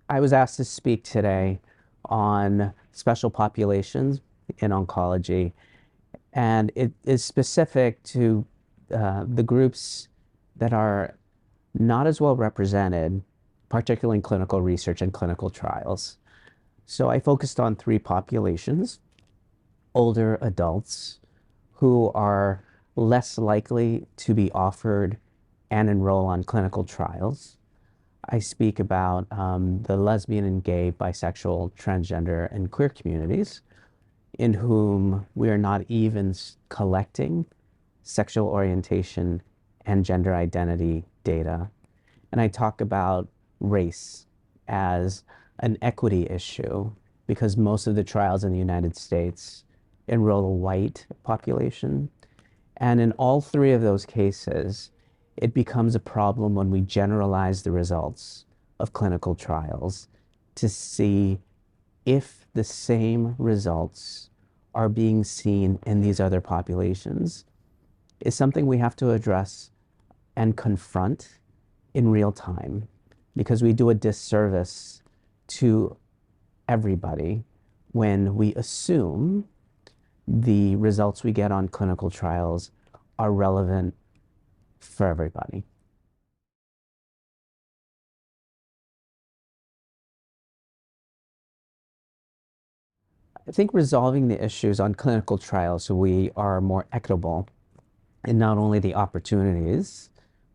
I was asked to speak today on special populations in oncology, and it is specific to the groups that are not as well represented, particularly in clinical research and clinical trials. So I focused on three populations: older adults who are less likely to be offered and enroll on clinical trials. I speak about the lesbian and gay, bisexual, transgender, and queer communities in whom we are not even collecting sexual orientation and gender identity data. And I talk about race as an equity issue because most of the trials in the United States enroll a white population. And in all three of those cases, it becomes a problem when we generalize the results of clinical trials to see if the same results are being seen in these other populations is something we have to address and confront in real time, because we do a disservice to everybody when we assume the results we get on clinical trials are relevant for everybody. I think resolving the issues on clinical trials so we are more equitable in not only the opportunities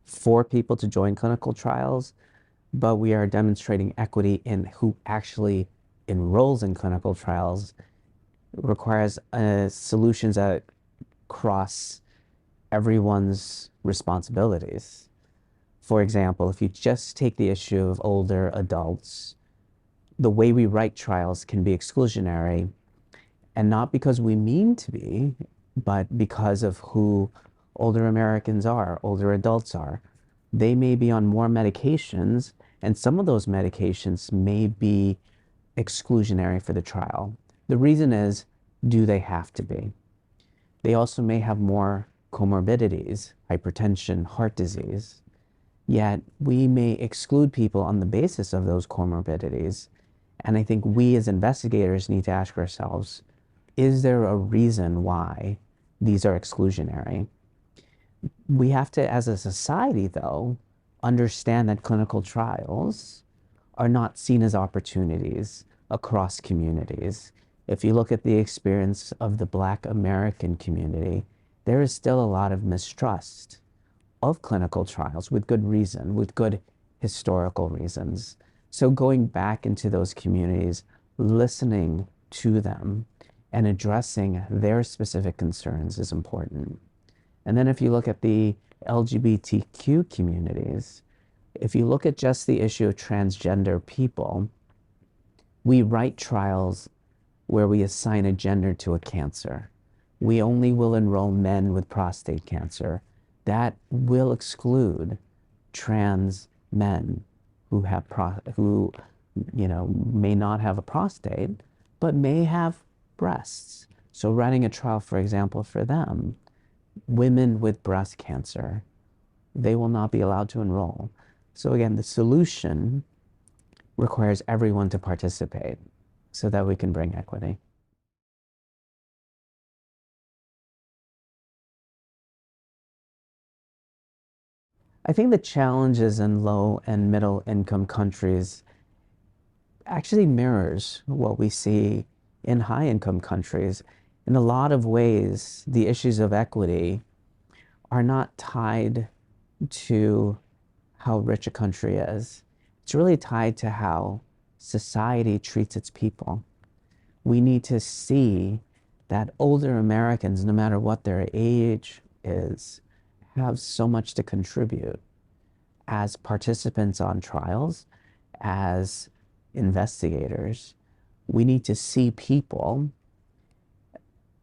for people to join clinical trials, but we are demonstrating equity in who actually enrolls in clinical trials requires solutions that cross everyone's responsibilities. For example, if you just take the issue of older adults, the way we write trials can be exclusionary, and not because we mean to be, but because of who older Americans are, older adults are. They may be on more medications, and some of those medications may be exclusionary for the trial. The reason is, do they have to be? They also may have more comorbidities, hypertension, heart disease, yet we may exclude people on the basis of those comorbidities. And I think we as investigators need to ask ourselves, is there a reason why these are exclusionary? We have to, as a society though, understand that clinical trials are not seen as opportunities across communities. If you look at the experience of the Black American community, there is still a lot of mistrust of clinical trials with good reason, with good historical reasons. So going back into those communities, listening to them and addressing their specific concerns is important. And then if you look at the LGBTQ communities, if you look at just the issue of transgender people, we write trials where we assign a gender to a cancer. We only will enroll men with prostate cancer. That will exclude trans men who have may not have a prostate, but may have breasts. So running a trial, for example, for them, women with breast cancer, they will not be allowed to enroll. So again, the solution requires everyone to participate so that we can bring equity. I think the challenges in low and middle income countries actually mirrors what we see in high income countries. In a lot of ways, the issues of equity are not tied to how rich a country is. It's really tied to how society treats its people. We need to see that older Americans, no matter what their age is, have so much to contribute as participants on trials, as investigators. We need to see people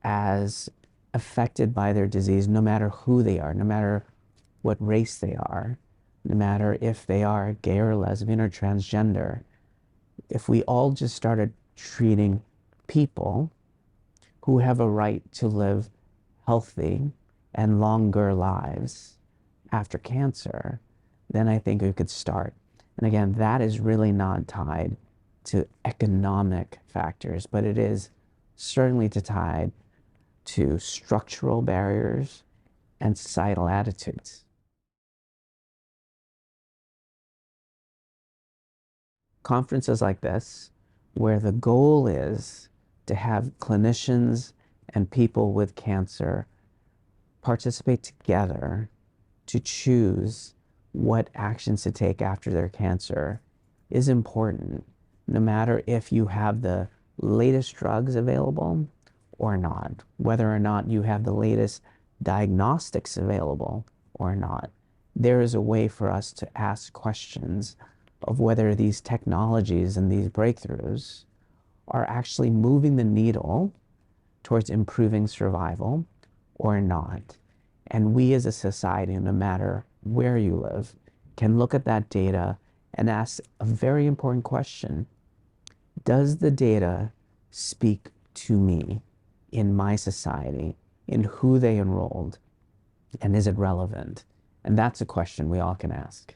as affected by their disease, no matter who they are, no matter what race they are, no matter if they are gay or lesbian or transgender. If we all just started treating people who have a right to live healthy and longer lives after cancer, then I think we could start. And again, that is really not tied to economic factors, but it is certainly tied to structural barriers and societal attitudes. Conferences like this, where the goal is to have clinicians and people with cancer participate together to choose what actions to take after their cancer, is important, no matter if you have the latest drugs available or not, whether or not you have the latest diagnostics available or not. There is a way for us to ask questions of whether these technologies and these breakthroughs are actually moving the needle towards improving survival or not. And we as a society, no matter where you live, can look at that data and ask a very important question. Does the data speak to me in my society, in who they enrolled, and is it relevant? And that's a question we all can ask.